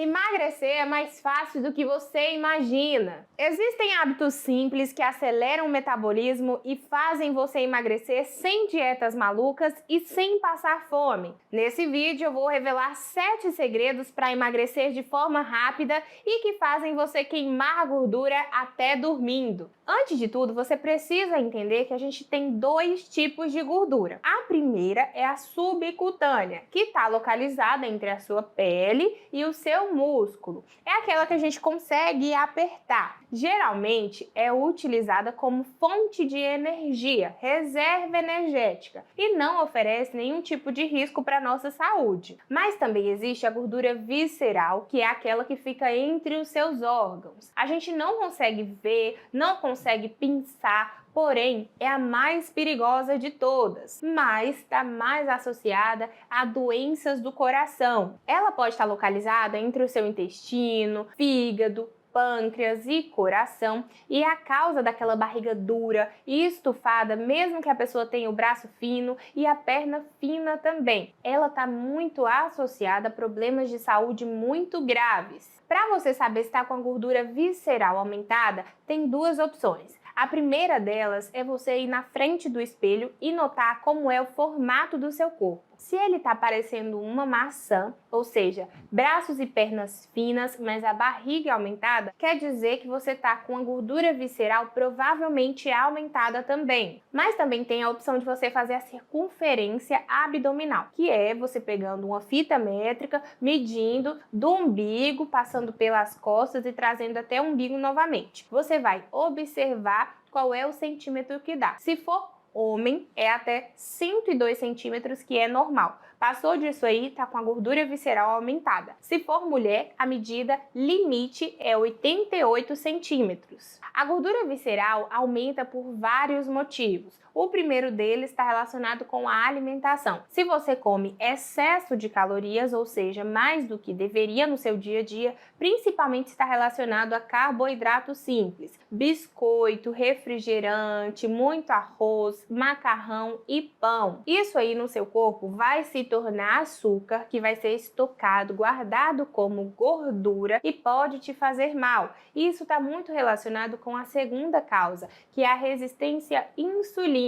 Emagrecer é mais fácil do que você imagina. Existem hábitos simples que aceleram o metabolismo e fazem você emagrecer sem dietas malucas e sem passar fome. Nesse vídeo eu vou revelar 7 segredos para emagrecer de forma rápida e que fazem você queimar gordura até dormindo. Antes de tudo, você precisa entender que a gente tem 2 tipos de gordura. A primeira é a subcutânea, que está localizada entre a sua pele e o seu músculo. É aquela que a gente consegue apertar. Geralmente é utilizada como fonte de energia, reserva energética, e não oferece nenhum tipo de risco para a nossa saúde. Mas também existe a gordura visceral, que é aquela que fica entre os seus órgãos. A gente não consegue ver, não consegue pensar, porém é a mais perigosa de todas, mas está mais associada a doenças do coração. Ela pode estar localizada entre o seu intestino, fígado, pâncreas e coração, e é a causa daquela barriga dura e estufada, mesmo que a pessoa tenha o braço fino e a perna fina também. Ela está muito associada a problemas de saúde muito graves. Para você saber se está com a gordura visceral aumentada, tem 2 opções. A primeira delas é você ir na frente do espelho e notar como é o formato do seu corpo. Se ele está parecendo uma maçã, ou seja, braços e pernas finas, mas a barriga aumentada, quer dizer que você está com a gordura visceral provavelmente aumentada também. Mas também tem a opção de você fazer a circunferência abdominal, que é você pegando uma fita métrica, medindo do umbigo, passando pelas costas e trazendo até o umbigo novamente. Você vai observar qual é o centímetro que dá. Se for homem, é até 102 centímetros, que é normal. Passou disso aí, tá com a gordura visceral aumentada. Se for mulher, a medida limite é 88 centímetros. A gordura visceral aumenta por vários motivos. O primeiro deles está relacionado com a alimentação. Se você come excesso de calorias, ou seja, mais do que deveria no seu dia a dia, principalmente está relacionado a carboidratos simples, biscoito, refrigerante, muito arroz, macarrão e pão. Isso aí no seu corpo vai se tornar açúcar, que vai ser estocado, guardado como gordura e pode te fazer mal. Isso está muito relacionado com a segunda causa, que é a resistência insulínica.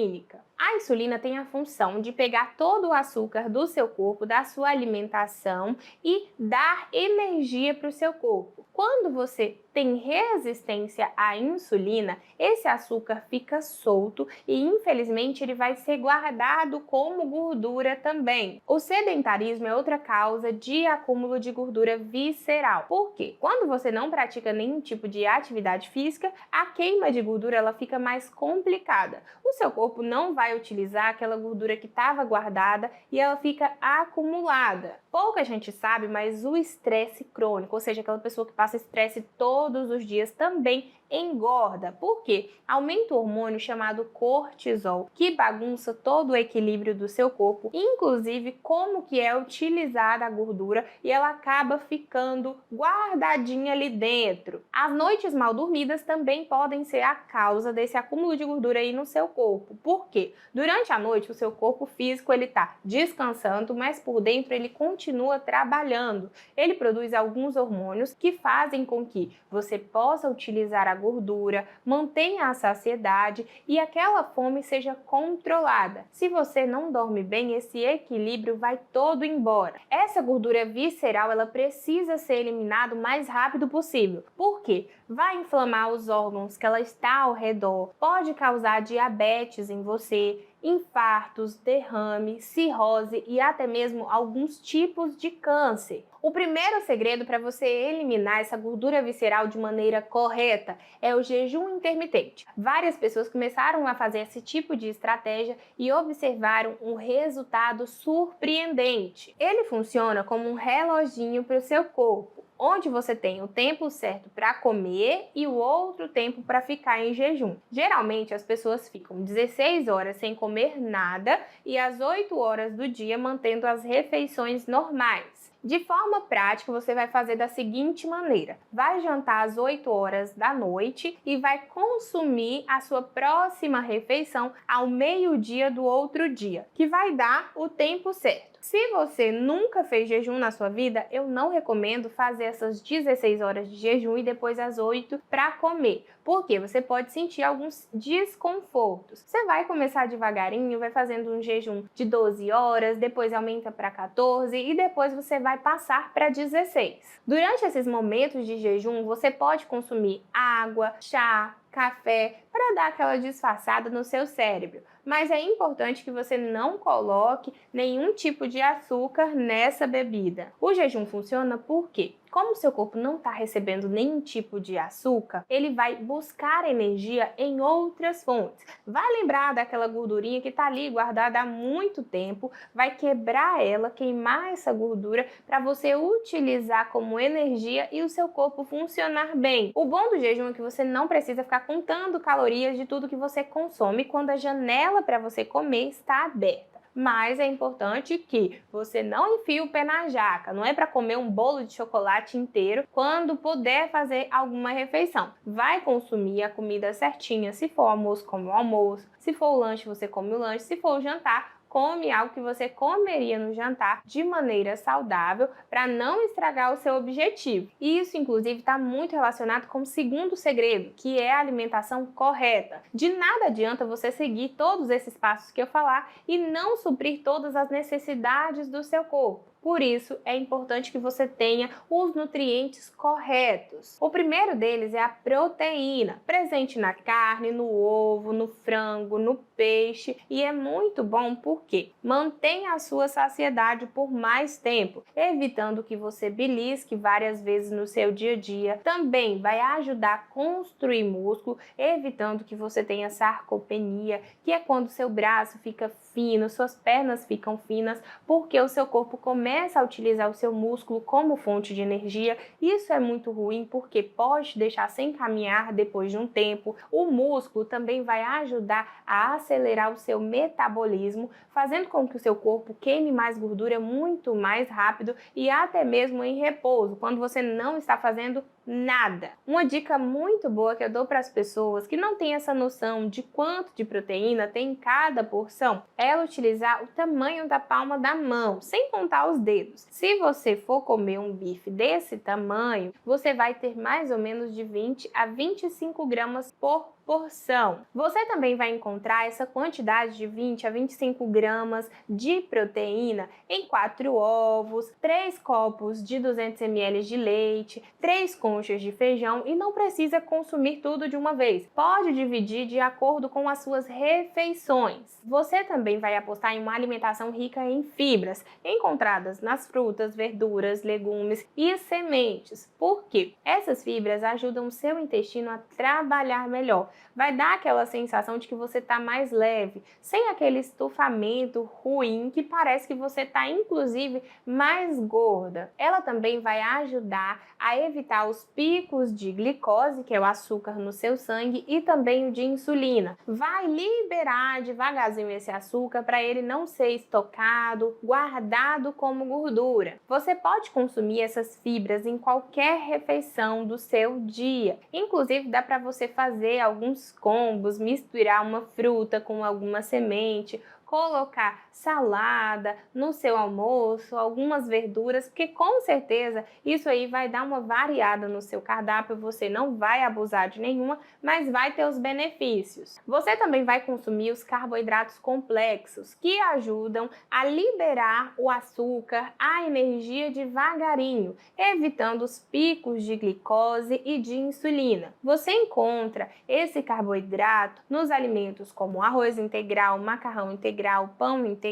A insulina tem a função de pegar todo o açúcar do seu corpo, da sua alimentação, e dar energia para o seu corpo. Quando você tem resistência à insulina, esse açúcar fica solto e, infelizmente, ele vai ser guardado como gordura também. O sedentarismo é outra causa de acúmulo de gordura visceral. Por quê? Quando você não pratica nenhum tipo de atividade física, a queima de gordura ela fica mais complicada. O seu corpo não vai utilizar aquela gordura que estava guardada e ela fica acumulada. Pouca gente sabe, mas o estresse crônico, ou seja, aquela pessoa que passa estresse todos os dias, também engorda. Por quê? Aumenta o hormônio chamado cortisol, que bagunça todo o equilíbrio do seu corpo, inclusive como que é utilizada a gordura, e ela acaba ficando guardadinha ali dentro. As noites mal dormidas também podem ser a causa desse acúmulo de gordura aí no seu corpo. Por quê? Durante a noite o seu corpo físico ele está descansando, mas por dentro ele continua trabalhando. Ele produz alguns hormônios que fazem com que você possa utilizar a gordura, mantenha a saciedade e aquela fome seja controlada. Se você não dorme bem, esse equilíbrio vai todo embora. Essa gordura visceral, ela precisa ser eliminada o mais rápido possível. Por quê? Vai inflamar os órgãos que ela está ao redor, pode causar diabetes em você, infartos, derrame, cirrose e até mesmo alguns tipos de câncer. O primeiro segredo para você eliminar essa gordura visceral de maneira correta é o jejum intermitente. Várias pessoas começaram a fazer esse tipo de estratégia e observaram um resultado surpreendente. Ele funciona como um reloginho para o seu corpo, onde você tem o tempo certo para comer e o outro tempo para ficar em jejum. Geralmente as pessoas ficam 16 horas sem comer nada e as 8 horas do dia mantendo as refeições normais. De forma prática, você vai fazer da seguinte maneira: vai jantar às 8 horas da noite e vai consumir a sua próxima refeição ao meio-dia do outro dia, que vai dar o tempo certo. Se você nunca fez jejum na sua vida, eu não recomendo fazer essas 16 horas de jejum e depois às 8 para comer, porque você pode sentir alguns desconfortos. Você vai começar devagarinho, vai fazendo um jejum de 12 horas, depois aumenta para 14 e depois você vai passar para 16. Durante esses momentos de jejum, você pode consumir água, chá, café, para dar aquela disfarçada no seu cérebro. Mas é importante que você não coloque nenhum tipo de açúcar nessa bebida. O jejum funciona porque, como o seu corpo não está recebendo nenhum tipo de açúcar, ele vai buscar energia em outras fontes. Vai lembrar daquela gordurinha que está ali guardada há muito tempo, vai quebrar ela, queimar essa gordura para você utilizar como energia e o seu corpo funcionar bem. O bom do jejum é que você não precisa ficar contando calorias de tudo que você consome quando a janela para você comer está aberta. Mas é importante que você não enfie o pé na jaca, não é para comer um bolo de chocolate inteiro quando puder fazer alguma refeição. Vai consumir a comida certinha, se for almoço, come o almoço, se for o lanche, você come o lanche, se for o jantar, come algo que você comeria no jantar de maneira saudável para não estragar o seu objetivo. E isso, inclusive, está muito relacionado com o segundo segredo, que é a alimentação correta. De nada adianta você seguir todos esses passos que eu falar e não suprir todas as necessidades do seu corpo. Por isso, é importante que você tenha os nutrientes corretos. O primeiro deles é a proteína, presente na carne, no ovo, no frango, no peixe, e é muito bom porque mantém a sua saciedade por mais tempo, evitando que você belisque várias vezes no seu dia a dia. Também vai ajudar a construir músculo, evitando que você tenha sarcopenia, que é quando seu braço fica fino, suas pernas ficam finas, porque o seu corpo começa a utilizar o seu músculo como fonte de energia. Isso é muito ruim porque pode te deixar sem caminhar depois de um tempo. O músculo também vai ajudar a acelerar o seu metabolismo, fazendo com que o seu corpo queime mais gordura muito mais rápido e até mesmo em repouso, quando você não está fazendo nada. Uma dica muito boa que eu dou para as pessoas que não têm essa noção de quanto de proteína tem em cada porção é ela utilizar o tamanho da palma da mão, sem contar os dedos. Se você for comer um bife desse tamanho, você vai ter mais ou menos de 20 a 25 gramas por porção. Você também vai encontrar essa quantidade de 20 a 25 gramas de proteína em 4 ovos, 3 copos de 200 ml de leite, 3 conchas de feijão e não precisa consumir tudo de uma vez. Pode dividir de acordo com as suas refeições. Você também vai apostar em uma alimentação rica em fibras, encontradas nas frutas, verduras, legumes e sementes. Por quê? Essas fibras ajudam o seu intestino a trabalhar melhor. Vai dar aquela sensação de que você está mais leve, sem aquele estufamento ruim que parece que você está inclusive mais gorda. Ela também vai ajudar a evitar os picos de glicose, que é o açúcar no seu sangue, e também o de insulina. Vai liberar devagarzinho esse açúcar para ele não ser estocado, guardado como gordura. Você pode consumir essas fibras em qualquer refeição do seu dia. Inclusive dá para você fazer alguns combos, misturar uma fruta com alguma semente, colocar salada no seu almoço, algumas verduras, porque com certeza isso aí vai dar uma variada no seu cardápio, você não vai abusar de nenhuma, mas vai ter os benefícios. Você também vai consumir os carboidratos complexos, que ajudam a liberar o açúcar, a energia devagarinho, evitando os picos de glicose e de insulina. Você encontra esse carboidrato nos alimentos como arroz integral, macarrão integral, pão integral,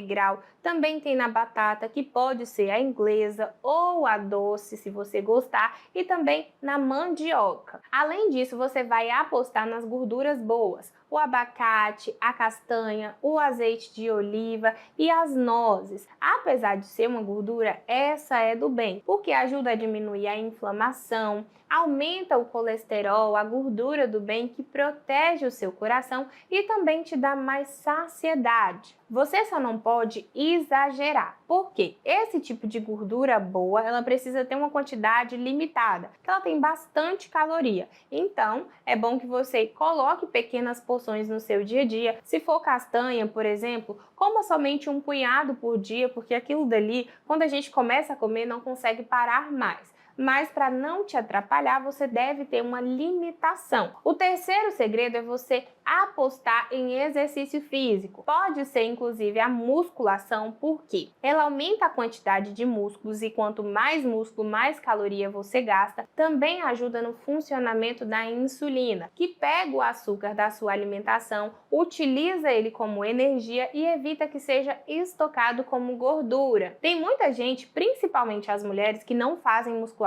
também tem na batata, que pode ser a inglesa ou a doce, se você gostar, e também na mandioca. Além disso, você vai apostar nas gorduras boas, o abacate, a castanha, o azeite de oliva e as nozes. Apesar de ser uma gordura, essa é do bem, porque ajuda a diminuir a inflamação, aumenta o colesterol, a gordura do bem que protege o seu coração e também te dá mais saciedade. Você só não pode exagerar. Por quê? Esse tipo de gordura boa, ela precisa ter uma quantidade limitada, porque ela tem bastante caloria. Então, é bom que você coloque pequenas porções no seu dia a dia. Se for castanha, por exemplo, coma somente um punhado por dia, porque aquilo dali, quando a gente começa a comer, não consegue parar mais. Mas para não te atrapalhar, você deve ter uma limitação. O terceiro segredo é você apostar em exercício físico. Pode ser inclusive a musculação, porque ela aumenta a quantidade de músculos e quanto mais músculo, mais caloria você gasta. Também ajuda no funcionamento da insulina, que pega o açúcar da sua alimentação, utiliza ele como energia e evita que seja estocado como gordura. Tem muita gente, principalmente as mulheres, que não fazem musculação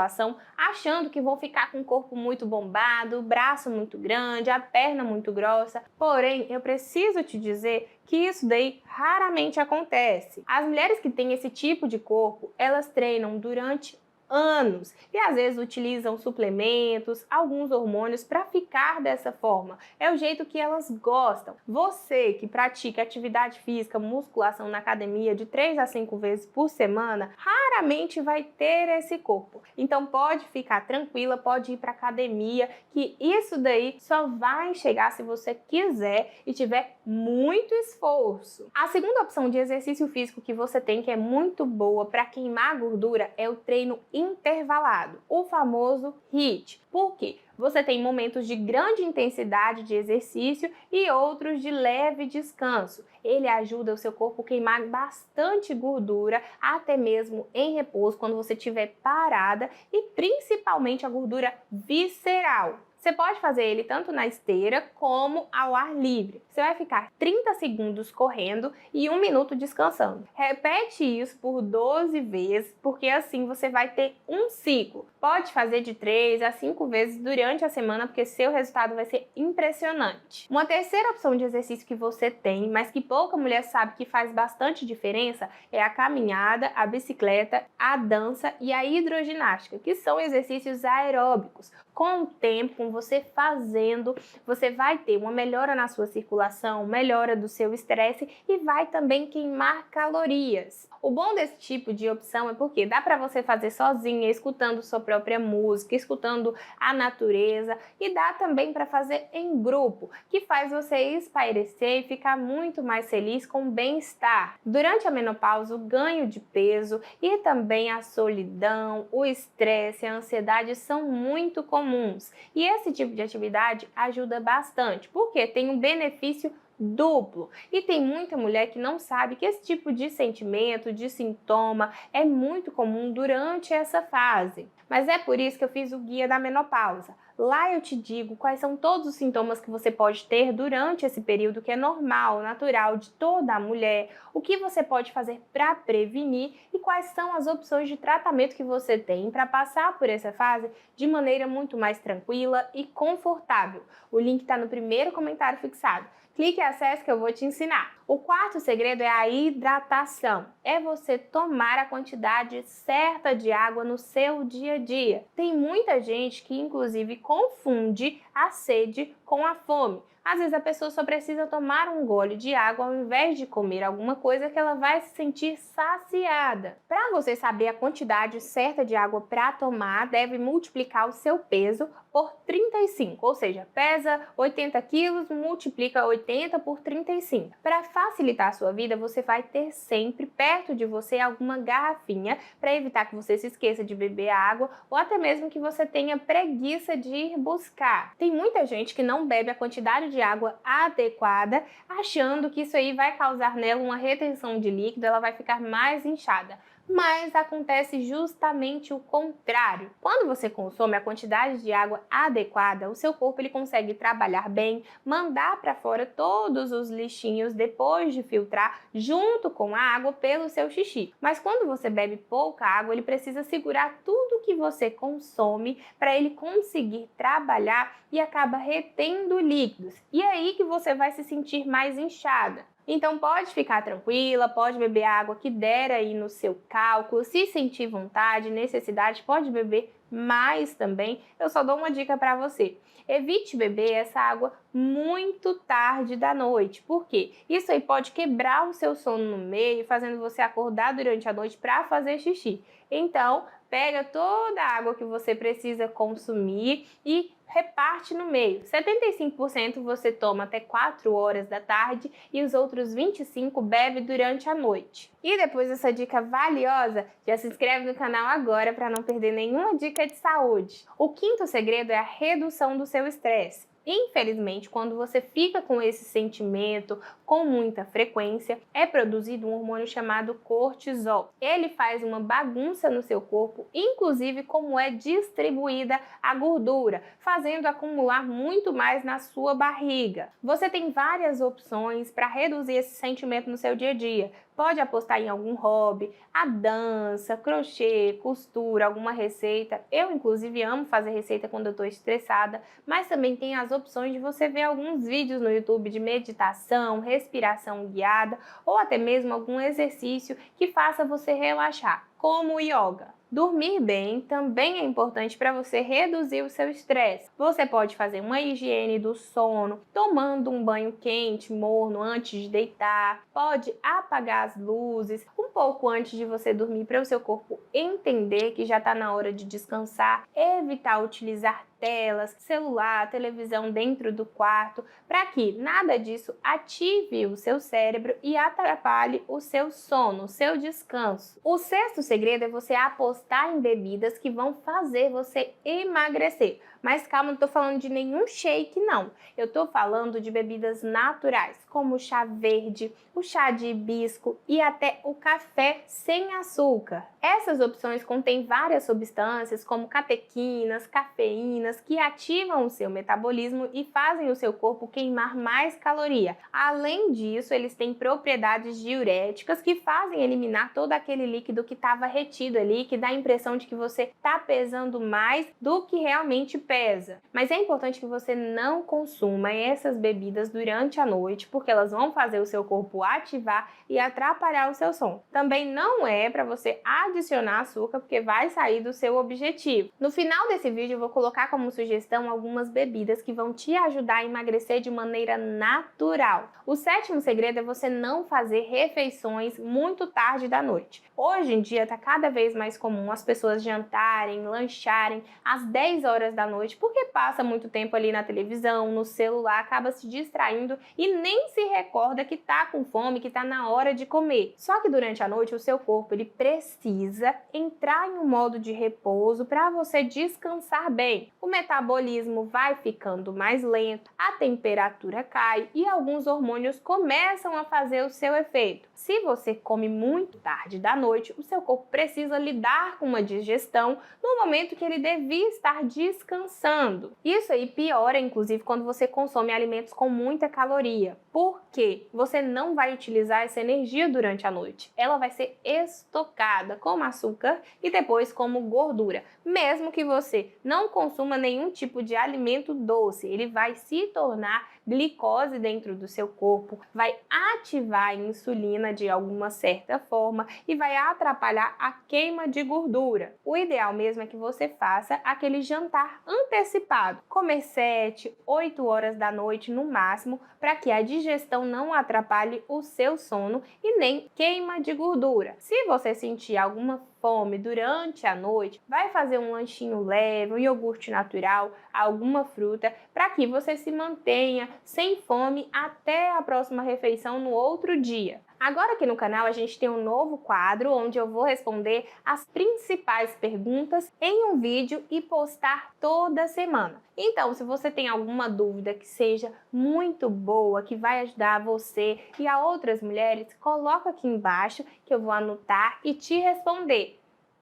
achando que vão ficar com o corpo muito bombado, o braço muito grande, a perna muito grossa. Porém, eu preciso te dizer que isso daí raramente acontece. As mulheres que têm esse tipo de corpo, elas treinam durante anos e às vezes utilizam suplementos, alguns hormônios para ficar dessa forma. É o jeito que elas gostam. Você que pratica atividade física, musculação na academia de 3 a 5 vezes por semana, raramente vai ter esse corpo. Então pode ficar tranquila, pode ir para academia, que isso daí só vai chegar se você quiser e tiver muito esforço. A segunda opção de exercício físico que você tem, que é muito boa para queimar gordura, é o treino intervalado, o famoso HIIT. Por quê? Você tem momentos de grande intensidade de exercício e outros de leve descanso. Ele ajuda o seu corpo a queimar bastante gordura, até mesmo em repouso, quando você estiver parada, e principalmente a gordura visceral. Você pode fazer ele tanto na esteira como ao ar livre. Você vai ficar 30 segundos correndo e 1 minuto descansando. Repete isso por 12 vezes, porque assim você vai ter um ciclo. Pode fazer de 3 a 5 vezes durante a semana, porque seu resultado vai ser impressionante. Uma terceira opção de exercício que você tem, mas que pouca mulher sabe que faz bastante diferença, é a caminhada, a bicicleta, a dança e a hidroginástica, que são exercícios aeróbicos. Com o tempo, com você fazendo, você vai ter uma melhora na sua circulação, melhora do seu estresse e vai também queimar calorias. O bom desse tipo de opção é porque dá para você fazer sozinha, escutando sua própria música, escutando a natureza, e dá também para fazer em grupo, que faz você espairecer e ficar muito mais feliz com bem-estar. Durante a menopausa, o ganho de peso e também a solidão, o estresse, a ansiedade são muito comuns. E esse tipo de atividade ajuda bastante, porque tem um benefício duplo. E tem muita mulher que não sabe que esse tipo de sentimento, de sintoma, é muito comum durante essa fase. Mas é por isso que eu fiz o guia da menopausa. Lá eu te digo quais são todos os sintomas que você pode ter durante esse período, que é normal, natural de toda a mulher, o que você pode fazer para prevenir e quais são as opções de tratamento que você tem para passar por essa fase de maneira muito mais tranquila e confortável. O link está no primeiro comentário fixado. Clique e acesse que eu vou te ensinar. O quarto segredo é a hidratação. É você tomar a quantidade certa de água no seu dia a dia. Tem muita gente que inclusive confunde a sede com a fome. Às vezes a pessoa só precisa tomar um gole de água ao invés de comer alguma coisa, que ela vai se sentir saciada. Para você saber a quantidade certa de água para tomar, deve multiplicar o seu peso por 35, ou seja, pesa 80 quilos, multiplica 80 por 35. Para facilitar a sua vida, você vai ter sempre perto de você alguma garrafinha para evitar que você se esqueça de beber água ou até mesmo que você tenha preguiça de ir buscar. Tem muita gente que não bebe a quantidade de água adequada, achando que isso aí vai causar nela uma retenção de líquido, ela vai ficar mais inchada. Mas acontece justamente o contrário. Quando você consome a quantidade de água adequada, o seu corpo ele consegue trabalhar bem, mandar para fora todos os lixinhos depois de filtrar junto com a água pelo seu xixi. Mas quando você bebe pouca água, ele precisa segurar tudo que você consome para ele conseguir trabalhar e acaba retendo líquidos. E é aí que você vai se sentir mais inchada. Então pode ficar tranquila, pode beber a água que der aí no seu cálculo, se sentir vontade, necessidade, pode beber mais também. Eu só dou uma dica para você. Evite beber essa água muito tarde da noite. Por quê? Isso aí pode quebrar o seu sono no meio, fazendo você acordar durante a noite para fazer xixi. Então, pega toda a água que você precisa consumir e reparte no meio. 75% você toma até 4 horas da tarde e os outros 25% bebe durante a noite. E depois dessa dica valiosa, já se inscreve no canal agora para não perder nenhuma dica de saúde. O quinto segredo é a redução do seu estresse. Infelizmente, quando você fica com esse sentimento com muita frequência, é produzido um hormônio chamado cortisol. Ele faz uma bagunça no seu corpo, inclusive como é distribuída a gordura, fazendo acumular muito mais na sua barriga. Você tem várias opções para reduzir esse sentimento no seu dia a dia. Pode apostar em algum hobby, a dança, crochê, costura, alguma receita. Eu, inclusive, amo fazer receita quando eu estou estressada, mas também tem as opções de você ver alguns vídeos no YouTube de meditação, respiração guiada ou até mesmo algum exercício que faça você relaxar, como o yoga. Dormir bem também é importante para você reduzir o seu estresse. Você pode fazer uma higiene do sono, tomando um banho quente, morno antes de deitar. Pode apagar as luzes um pouco antes de você dormir para o seu corpo entender que já está na hora de descansar. Evitar utilizar telas, celular, televisão dentro do quarto, para que nada disso ative o seu cérebro e atrapalhe o seu sono, o seu descanso. O sexto segredo é você apostar em bebidas que vão fazer você emagrecer. Mas calma, não estou falando de nenhum shake, não. Eu estou falando de bebidas naturais, como o chá verde, o chá de hibisco e até o café sem açúcar. Essas opções contêm várias substâncias, como catequinas, cafeínas, que ativam o seu metabolismo e fazem o seu corpo queimar mais caloria. Além disso, eles têm propriedades diuréticas que fazem eliminar todo aquele líquido que estava retido ali, que dá a impressão de que você está pesando mais do que realmente pesa. Mas é importante que você não consuma essas bebidas durante a noite, porque elas vão fazer o seu corpo ativar e atrapalhar o seu sono. Também não é para você adicionar açúcar, porque vai sair do seu objetivo. No final desse vídeo eu vou colocar como sugestão algumas bebidas que vão te ajudar a emagrecer de maneira natural. O sétimo segredo é você não fazer refeições muito tarde da noite. Hoje em dia está cada vez mais comum as pessoas jantarem, lancharem às 10 horas da noite, porque passa muito tempo ali na televisão, no celular, acaba se distraindo e nem se recorda que está com fome, que está na hora de comer. Só que durante a noite o seu corpo ele precisa entrar em um modo de repouso para você descansar bem. O metabolismo vai ficando mais lento, a temperatura cai e alguns hormônios começam a fazer o seu efeito. Se você come muito tarde da noite, o seu corpo precisa lidar com uma digestão no momento que ele devia estar descansando. Isso aí piora, inclusive, quando você consome alimentos com muita caloria. Por quê? Você não vai utilizar essa energia durante a noite. Ela vai ser estocada como açúcar e depois como gordura. Mesmo que você não consuma nenhum tipo de alimento doce, ele vai se tornar glicose dentro do seu corpo, vai ativar a insulina de alguma certa forma e vai atrapalhar a queima de gordura. O ideal mesmo é que você faça aquele jantar antecipado, comer 7, 8 horas da noite no máximo, para que a digestão não atrapalhe o seu sono e nem queima de gordura. Se você sentir alguma fome durante a noite, vai fazer um lanchinho leve, um iogurte natural, alguma fruta, para que você se mantenha sem fome até a próxima refeição no outro dia. Agora aqui no canal a gente tem um novo quadro onde eu vou responder as principais perguntas em um vídeo e postar toda semana. Então, se você tem alguma dúvida que seja muito boa, que vai ajudar você e a outras mulheres, coloca aqui embaixo que eu vou anotar e te responder.